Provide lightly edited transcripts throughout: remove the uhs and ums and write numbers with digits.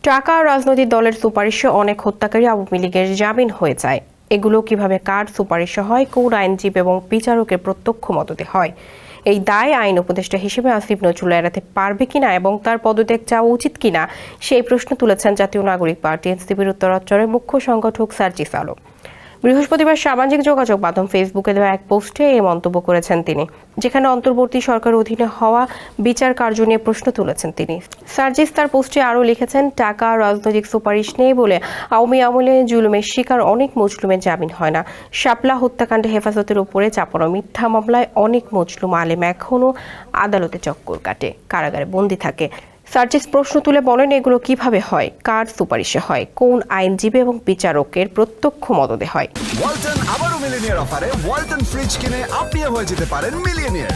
টাকা রাজনৈতিক দলের সুপারিশে অনেক হত্যাকারী আওয়ামী লীগের জামিন হয়ে যায়। এগুলো কিভাবে কার সুপারিশে হয়, কোন আইনজীবী এবং বিচারকের প্রত্যক্ষ মদতে হয়? এই দায় আইন উপদেষ্টা হিসেবে আসিফ নজরুল এড়াতে পারবে কিনা এবং তার পদত্যাগ চাওয়া উচিত কিনা, সেই প্রশ্ন তুলেছেন জাতীয় নাগরিক পার্টি এনসিপির উত্তরাঞ্চলের মুখ্য সংগঠক সার্জিস আলম। বৃহস্পতিবার সামাজিক যোগাযোগ মাধ্যম ফেসবুকে দেওয়া এক পোস্টে এই মন্তব্য করেছেন তিনি, যেখানে অন্তর্বর্তী সরকার অধীনে হওয়া বিচার কার্য নিয়ে প্রশ্ন তুলেছেন তিনি। সার্জিস তার পোস্টে আরও লিখেছেন, টাকা রাজনৈতিক সুপারিশ নেই বলে আওয়ামী আমলে জুলুমের শিকার অনেক মজলুমের জামিন হয় না। শাপলা হত্যাকাণ্ডে হেফাজতের উপরে চাপানো মিথ্যা মামলায় অনেক মজলুম আলেম এখনও আদালতে চক্কর কাটে, কারাগারে বন্দী থাকে। সার্জিস প্রশ্ন তুলে বলেন, এগুলো কিভাবে হয়, কার সুপারিশে হয়, কোন আইনজীবী এবং বিচারকের প্রত্যক্ষ মদদে হয়? ওয়ালটন আবারও মিলিয়নিয়ার অফারে ওয়ালটন ফ্রিজ কিনে আপনিও হয়ে যেতে পারেন মিলিয়নিয়ার।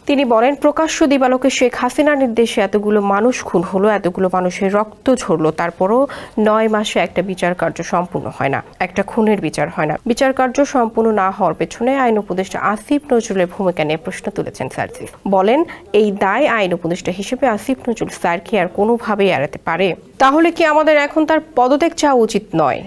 তিনি বলেন, প্রকাশ্য দিবালোকে শেখ হাসিনার নির্দেশে এতগুলো মানুষ খুন হলো, এতগুলো মানুষের রক্ত ঝরলো, তারপরও 9 মাসে একটা বিচার কার্য সম্পূর্ণ হয় না, একটা খুনের বিচার হয় না। বিচার কার্য সম্পূর্ণ না হওয়ার পেছনে আইন উপদেষ্টা আসিফ নজরুলের ভূমিকা নিয়ে প্রশ্ন তুলেছেন সার্জিস। বলেন, এই দায় আইন উপদেষ্টা হিসেবে আসিফ নজরুল স্যারকে আর কোনোভাবেই এড়াতে পারে? তাহলে কি আমাদের এখন তার পদত্যাগ চাওয়া উচিত নয়?